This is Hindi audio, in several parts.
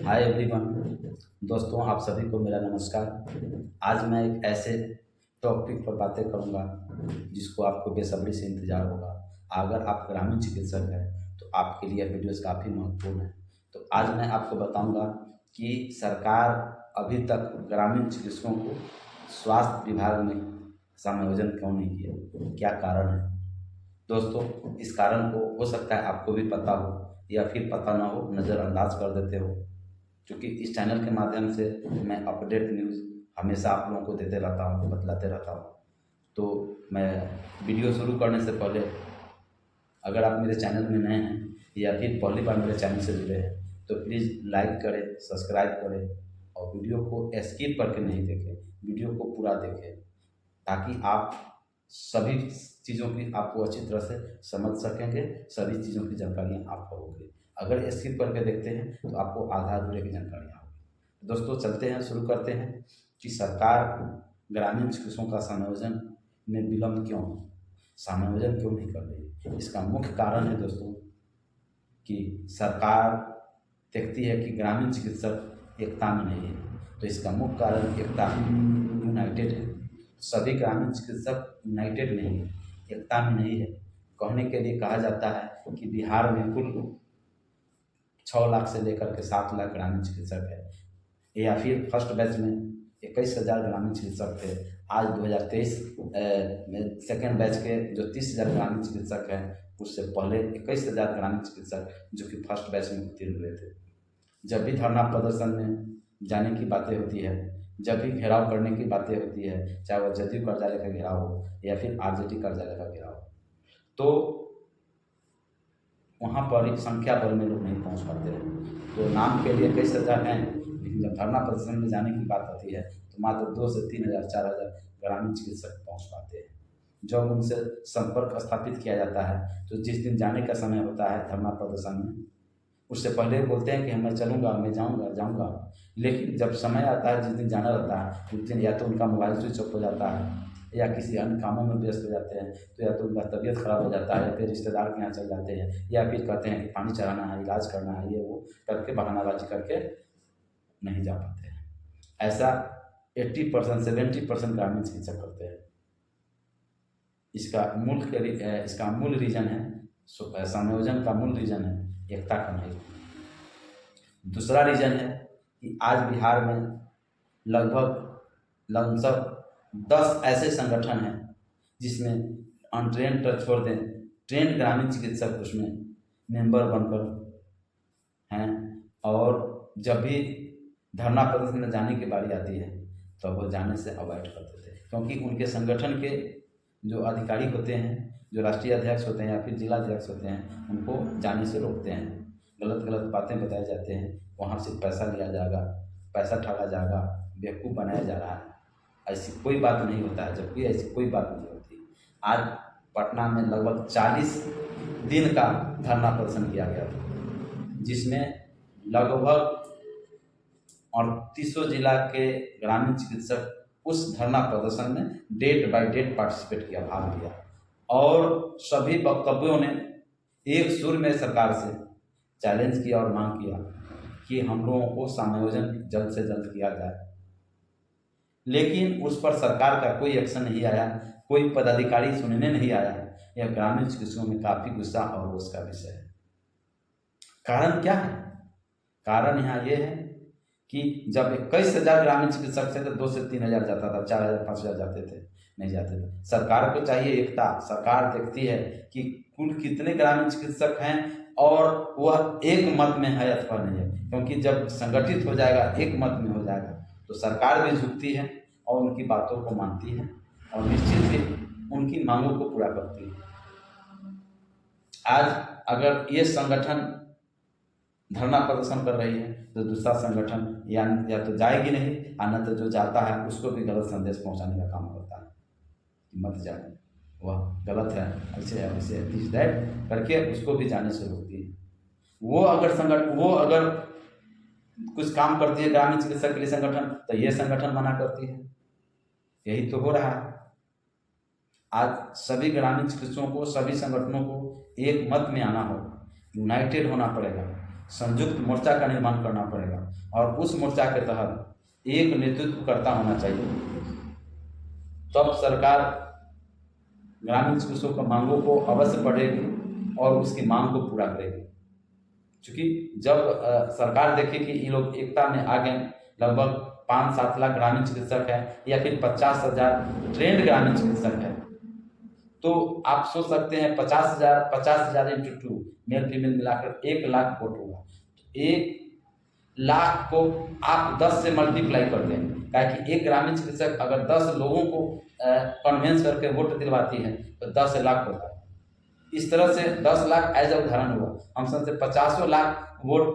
Hi everyone. दोस्तों, आप सभी को मेरा नमस्कार। आज मैं एक ऐसे टॉपिक पर बातें करूंगा जिसको आपको बेसब्री से इंतज़ार होगा। अगर आप ग्रामीण चिकित्सक हैं तो आपके लिए वीडियोस काफ़ी महत्वपूर्ण है। तो आज मैं आपको बताऊंगा कि सरकार अभी तक ग्रामीण चिकित्सकों को स्वास्थ्य विभाग में समायोजन क्यों नहीं किया, क्या कारण है। दोस्तों, इस कारण को हो सकता है आपको भी पता हो या फिर पता ना हो, नज़रअंदाज कर देते हो, क्योंकि इस चैनल के माध्यम से मैं अपडेट न्यूज़ हमेशा आप लोगों को देते रहता हूँ, बतलाते रहता हूँ। तो मैं वीडियो शुरू करने से पहले अगर आप मेरे चैनल में नए हैं या फिर पहली बार मेरे चैनल से जुड़े हैं तो प्लीज़ लाइक करें, सब्सक्राइब करें और वीडियो को स्किप करके नहीं देखें, वीडियो को पूरा देखें ताकि आप सभी चीज़ों की आपको अच्छी तरह से समझ सकेंगे, सभी चीज़ों की जानकारियाँ आप पाओगे। अगर स्किप करके देखते हैं तो आपको आधा अधूरे की जानकारियाँ होगी। दोस्तों, चलते हैं, शुरू करते हैं कि सरकार ग्रामीण चिकित्सकों का समायोजन में विलम्ब क्यों, समायोजन क्यों नहीं कर रही। इसका मुख्य कारण है दोस्तों कि सरकार देखती है कि ग्रामीण चिकित्सक एकता में नहीं है। तो इसका मुख्य कारण एकता यूनाइटेड है। सभी ग्रामीण चिकित्सक यूनाइटेड नहीं है, एकता में नहीं है। कहने के लिए कहा जाता है कि बिहार में कुल 6 लाख से लेकर के 7 लाख ग्रामीण चिकित्सक है, या फिर फर्स्ट बैच में 21,000 ग्रामीण चिकित्सक थे। आज 2023 में सेकेंड बैच के जो 30,000 ग्रामीण चिकित्सक हैं, उससे पहले 21,000 ग्रामीण चिकित्सक जो कि फर्स्ट बैच में उत्तीर्ण हुए थे। जब भी धरना प्रदर्शन में जाने की बातें होती है, जब भी घेराव करने की बातें होती है, चाहे वह जदयू कार्यालय का घेराव हो या फिर आरजेडी कार्यालय का घेराव हो, तो वहाँ पर संख्या बल में लोग नहीं पहुँच पाते हैं। तो नाम के लिए 21,000 हैं, लेकिन जब धरना प्रदर्शन में जाने की बात आती है तो मात्र 2 से 3,000 4,000 ग्रामीण चिकित्सक पहुँच पाते हैं। जब उनसे संपर्क स्थापित किया जाता है तो जिस दिन जाने का समय होता है धरना प्रदर्शन में, उससे पहले बोलते हैं कि मैं चलूँगा, मैं जाऊँगा, लेकिन जब समय आता है, जिस दिन जाना रहता है, उस दिन या तो उनका मोबाइल स्विच ऑफ हो जाता है या किसी अन्य कामों में व्यस्त हो जाते हैं, तो या तो उनका तबीयत खराब हो जाता है या फिर रिश्तेदार के यहाँ चल जाते हैं, या फिर कहते हैं कि पानी चढ़ाना है, इलाज करना है, ये वो करके बहानाबाजी करके नहीं जा पाते हैं। ऐसा 80% 70% ग्रामीण चिकित्सक करते हैं। इसका मूल रीजन है, समायोजन का मूल रीजन है एकता का नहीं। दूसरा रीजन है कि आज बिहार में लगभग 10 ऐसे संगठन हैं जिसमें अनट्रेंड तक छोड़ दें, ट्रेंड ग्रामीण चिकित्सक उसमें मेंबर बनकर हैं। और जब भी धरना प्रदर्शन में जाने की बारी आती है तो वो जाने से अवॉइड करते थे, क्योंकि उनके संगठन के जो अधिकारी होते हैं, जो राष्ट्रीय अध्यक्ष होते हैं या फिर जिला अध्यक्ष होते हैं, उनको जाने से रोकते हैं। गलत गलत बातें बताई जाते हैं, वहाँ से पैसा लिया जाएगा, पैसा ठगा जाएगा, बेवकूफ़ बनाया जा रहा है। ऐसी कोई बात नहीं होता है, जबकि ऐसी कोई बात नहीं होती। आज पटना में लगभग 40 दिन का धरना प्रदर्शन किया गया था, जिसमें लगभग 38 जिला के ग्रामीण चिकित्सक उस धरना प्रदर्शन में डेट बाय डेट पार्टिसिपेट किया, भाग लिया, और सभी वक्तव्यों ने एक सुर में सरकार से चैलेंज किया और मांग किया कि हम लोगों को समायोजन जल्द से जल्द किया जाए। लेकिन उस पर सरकार का कोई एक्शन नहीं आया, कोई पदाधिकारी सुनने नहीं आया। यह ग्रामीण चिकित्सकों में काफ़ी गुस्सा और रोष का विषय है। कारण क्या है? कारण यहाँ ये है कि जब 21,000 ग्रामीण चिकित्सक थे तो 2 से 3,000 जाता था, 4,000 5,000 जाते थे, नहीं जाते थे। सरकार को चाहिए एकता। सरकार देखती है कि कुल कितने ग्रामीण चिकित्सक हैं और वह एक मत में है अथवा नहीं है, क्योंकि जब संगठित हो जाएगा, एक मत में हो जाएगा, तो सरकार भी झुकती है और उनकी बातों को मानती है और निश्चित ही उनकी मांगों को पूरा करती है। आज अगर ये संगठन धरना प्रदर्शन कर रही है तो दूसरा संगठन या तो जाएगी नहीं, और न तो जो जाता है उसको भी गलत संदेश पहुंचाने का काम करता है कि मत जाए, वह गलत है, ऐसे है, वैसे है, दिस दैट करके उसको भी जाने से रोकती है। वो अगर कुछ काम करती है ग्रामीण चिकित्सक के लिए संगठन, तो ये संगठन मना करती है। यही तो हो रहा है। आज सभी ग्रामीण चिकित्सकों को, सभी संगठनों को एक मत में आना होगा, यूनाइटेड होना पड़ेगा। संयुक्त मोर्चा का निर्माण करना पड़ेगा और उस मोर्चा के तहत एक नेतृत्वकर्ता होना चाहिए। तब सरकार ग्रामीण चिकित्सकों की मांगों को अवश्य पढ़ेगी और उसकी मांग को पूरा करेगी। क्योंकि जब सरकार देखे कि ये लोग एकता में आ गए, लगभग 5-7 लाख ग्रामीण चिकित्सक है या फिर 50,000 ट्रेंड ग्रामीण चिकित्सक है, तो आप सोच सकते हैं 50,000 इंटू 2 मेल फीमेल मिलाकर 1 लाख वोट होगा। 1 लाख को आप 10 से मल्टीप्लाई कर दें, ताकि एक ग्रामीण चिकित्सक अगर 10 लोगों को कन्वेंस करके वोट दिलवाती है तो 10 लाख होता है। इस तरह से 10 लाख एज अ उदाहरण हुआ। हम सबसे 50 लाख वोट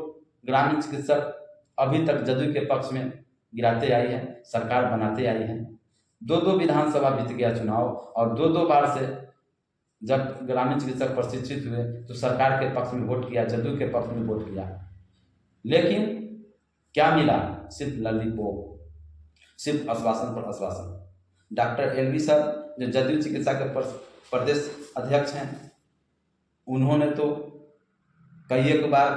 ग्रामीण चिकित्सक अभी तक जदयू के पक्ष में गिराते आई है, सरकार बनाते आई है। 2-2 विधानसभा बीत गया चुनाव और 2-2 बार से जब ग्रामीण चिकित्सक प्रशिक्षित हुए तो सरकार के पक्ष में वोट किया, जदयू के पक्ष में वोट किया, लेकिन क्या मिला? सिर्फ लॉलीपॉप, सिर्फ आश्वासन पर आश्वासन। डॉक्टर एलवी सर जो जदयू चिकित्सा के प्रदेश अध्यक्ष हैं, उन्होंने तो कई एक बार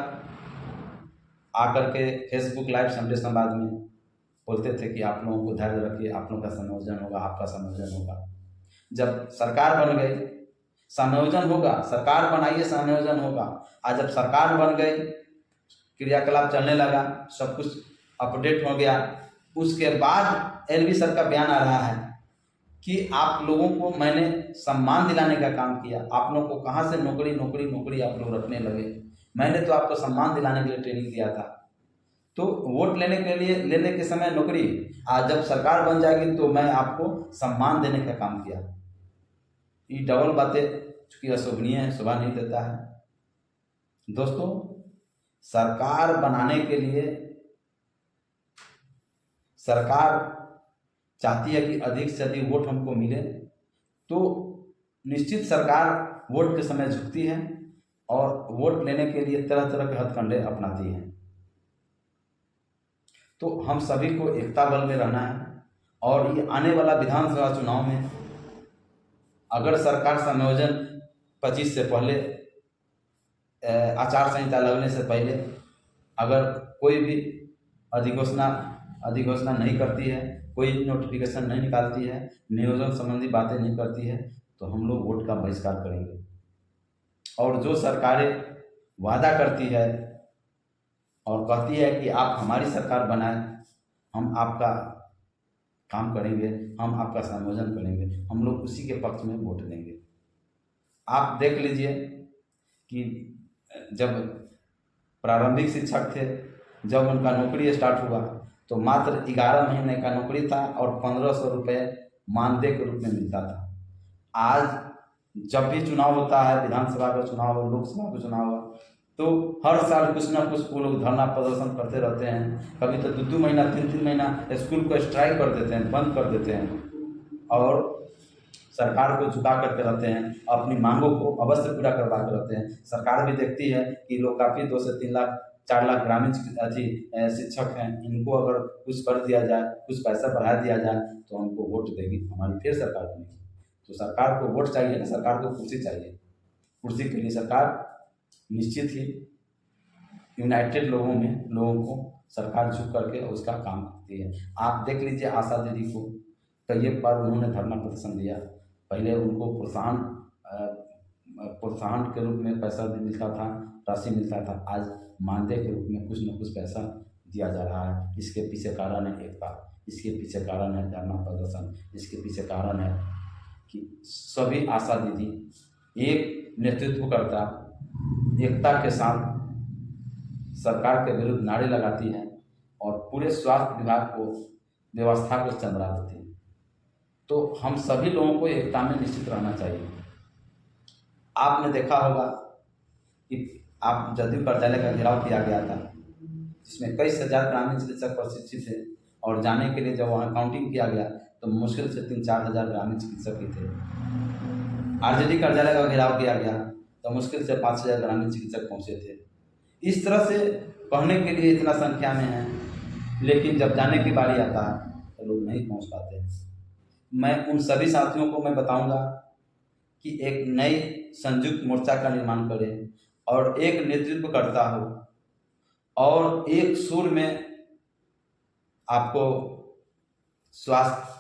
आकर के फेसबुक लाइव संडे संवाद में बोलते थे कि आप लोगों को धैर्य रखिए, आप लोगों का संयोजन होगा, आपका संयोजन होगा। जब सरकार बन गई, संयोजन होगा, सरकार बनाइए संयोजन होगा। आज जब सरकार बन गई, क्रियाकलाप चलने लगा, सब कुछ अपडेट हो गया, उसके बाद एलवी सर का बयान आ रहा है कि आप लोगों को मैंने सम्मान दिलाने का काम किया। आप लोगों को कहाँ से नौकरी आप लोग रखने लगे? मैंने तो आपको सम्मान दिलाने के लिए ट्रेनिंग दिया था। तो वोट लेने के समय नौकरी, आज जब सरकार बन जाएगी तो मैं आपको सम्मान देने का काम किया। ये डबल बातें चूंकि अशोभनीय है, शोभा नहीं देता है। दोस्तों, सरकार बनाने के लिए सरकार चाहती है कि अधिक से अधिक वोट हमको मिले, तो निश्चित सरकार वोट के समय झुकती है और वोट लेने के लिए तरह तरह के हथकंडे अपनाती है। तो हम सभी को एकता बल में रहना है और ये आने वाला विधानसभा चुनाव में अगर सरकार संयोजन 25 से पहले, आचार संहिता लगने से पहले अगर कोई भी अधिघोषणा नहीं करती है, कोई नोटिफिकेशन नहीं निकालती है, नियोजन संबंधी बातें नहीं करती है, तो हम लोग वोट का बहिष्कार करेंगे। और जो सरकारें वादा करती है और कहती है कि आप हमारी सरकार बनाएं, हम आपका काम करेंगे, हम आपका संयोजन करेंगे, हम लोग उसी के पक्ष में वोट देंगे। आप देख लीजिए कि जब प्रारंभिक शिक्षक थे, जब उनका नौकरी स्टार्ट हुआ तो मात्र 11 महीने का नौकरी था और 1500 रुपये मानदेय के रूप में मिलता था। आज जब भी चुनाव होता है, विधानसभा का चुनाव हो, लोकसभा का चुनाव हो, तो हर साल कुछ ना कुछ वो लोग धरना प्रदर्शन करते रहते हैं। कभी तो 2-2 महीना 3-3 महीना स्कूल को स्ट्राइक कर देते हैं, बंद कर देते हैं और सरकार को झुका करके रहते हैं, अपनी मांगों को अवश्य पूरा करवा के रहते हैं। सरकार भी देखती है कि लोग काफ़ी 2 से 3 लाख 4 लाख ग्रामीण शिक्षक हैं, इनको अगर कुछ कर दिया जाए, कुछ पैसा बढ़ा दिया जाए तो हमको वोट देगी, हमारी फिर सरकार बनेगी। तो सरकार को वोट चाहिए ना, सरकार को कुर्सी चाहिए। कुर्सी के लिए सरकार निश्चित ही यूनाइटेड लोगों को सरकार झुक करके उसका काम करती है। आप देख लीजिए आशा दीदी को, कई एक बार उन्होंने धरना प्रदर्शन दिया। पहले उनको प्रोत्साहन के रूप में पैसा मिलता था, राशि मिलता था, आज मानदेय के रूप में कुछ न कुछ पैसा दिया जा रहा है। इसके पीछे कारण है एकता, इसके पीछे कारण है धरना प्रदर्शन, इसके पीछे कारण है कि सभी आशा दीदी एक नेतृत्वकर्ता एकता के साथ सरकार के विरुद्ध नारे लगाती हैं और पूरे स्वास्थ्य विभाग को व्यवस्था को चंद्रा देती हैं। तो हम सभी लोगों को एकता में निश्चित रहना चाहिए। आपने देखा होगा कि आप जदयू कार्यालय का घेराव किया गया था, जिसमें कई हजार ग्रामीण चिकित्सक प्रशिक्षित थे और जाने के लिए जब वहाँ काउंटिंग किया गया तो मुश्किल से 3-4 हज़ार ग्रामीण चिकित्सक ही थे। आरजेडी कार्यालय का घेराव किया गया तो मुश्किल से 5,000 ग्रामीण चिकित्सक पहुँचे थे। इस तरह से कहने के लिए इतना संख्या में है, लेकिन जब जाने की बारी आता है तो लोग नहीं पहुँच पाते। मैं उन सभी साथियों को मैं बताऊंगा कि एक नई संयुक्त मोर्चा का निर्माण करें और एक नेतृत्व करता हो और एक सुर में आपको स्वास्थ्य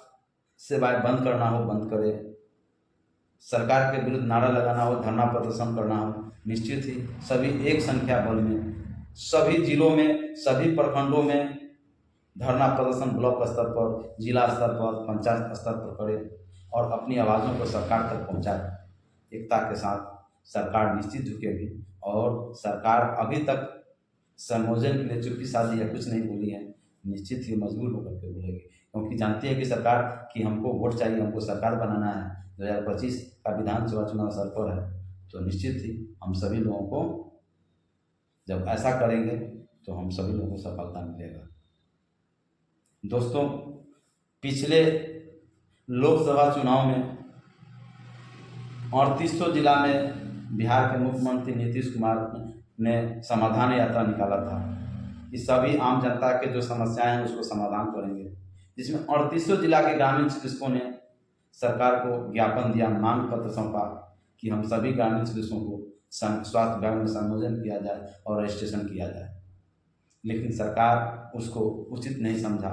सेवाएं बंद करना हो बंद करे, सरकार के विरुद्ध नारा लगाना हो, धरना प्रदर्शन करना हो, निश्चित ही सभी एक संख्या बल में सभी जिलों में, सभी प्रखंडों में धरना प्रदर्शन ब्लॉक स्तर पर, जिला स्तर पर, पंचायत स्तर पर करें और अपनी आवाज़ों को सरकार तक पहुंचाएं। एकता के साथ सरकार निश्चित झुकेगी और सरकार अभी तक संयोजन के लिए चुप्पी साधी या कुछ नहीं बोली है, निश्चित ही मजबूर होकर के बोलेगी, क्योंकि जानती है कि सरकार कि हमको वोट चाहिए, हमको सरकार बनाना है। 2025 का विधानसभा चुनाव सर पर है, तो निश्चित ही हम सभी लोगों को जब ऐसा करेंगे तो हम सभी लोगों को सफलता मिलेगा। दोस्तों, पिछले लोकसभा चुनाव में 3800 जिला में बिहार के मुख्यमंत्री नीतीश कुमार ने समाधान यात्रा निकाला था कि सभी आम जनता के जो समस्याएं हैं उसको समाधान करेंगे, जिसमें 3800 जिला के ग्रामीण चिकित्सकों ने सरकार को ज्ञापन दिया, मांग पत्र सौंपा कि हम सभी ग्रामीण चिकित्सकों को स्वास्थ्य विभाग में संयोजन किया जाए और रजिस्ट्रेशन किया जाए। लेकिन सरकार उसको उचित नहीं समझा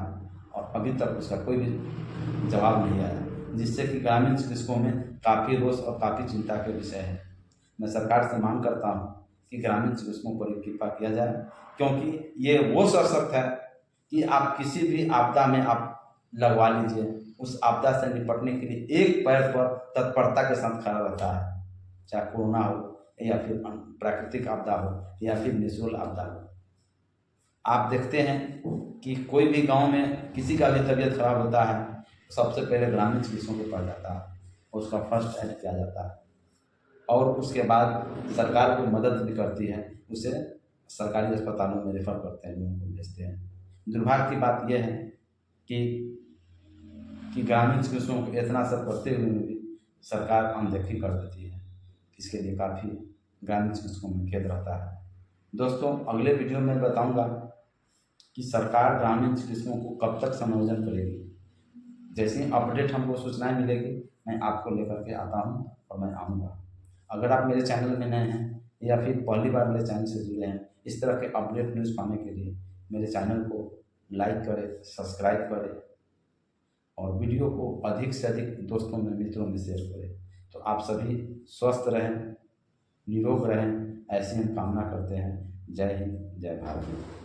और अभी तक उसका कोई भी जवाब नहीं आया, जिससे कि ग्रामीण चिकित्सकों में काफ़ी रोष और काफ़ी चिंता के विषय है। मैं सरकार से मांग करता हूँ कि ग्रामीण चिकित्सकों पर कृपा किया जाए, क्योंकि ये वो सशक्त है कि आप किसी भी आपदा में आप लगवा लीजिए, उस आपदा से निपटने के लिए एक पैर पर तत्परता के साथ खड़ा रहता है, चाहे कोरोना हो या फिर प्राकृतिक आपदा हो या फिर नेचुरल आपदा हो। आप देखते हैं कि कोई भी गांव में किसी का भी तबीयत खराब होता है, सबसे पहले ग्रामीण चिकित्सकों को पड़ जाता है, उसका फर्स्ट एड किया जाता है और उसके बाद सरकार को मदद भी करती है, उसे सरकारी अस्पतालों में रेफर करते हैं, लोगों को भेजते हैं। दुर्भाग्य की बात यह है कि ग्रामीण चिकित्सकों को इतना सब करते हुए भी सरकार अनदेखी कर देती है। इसके लिए काफ़ी ग्रामीण चिकित्सकों में खेद रहता है। दोस्तों, अगले वीडियो में बताऊंगा कि सरकार ग्रामीण चिकित्सकों को कब तक समायोजन करेगी। जैसे ही अपडेट हमको सूचनाएं मिलेगी मैं आपको लेकर के आता हूं और मैं आऊँगा। अगर आप मेरे चैनल में नए हैं या फिर पहली बार मेरे चैनल से जुड़े हैं, इस तरह के अपडेट न्यूज़ पाने के लिए मेरे चैनल को लाइक करें, सब्सक्राइब करें और वीडियो को अधिक से अधिक दोस्तों में, मित्रों में शेयर करें। तो आप सभी स्वस्थ रहें, निरोग रहें, ऐसी हम कामना करते हैं। जय हिंद, जय भारत।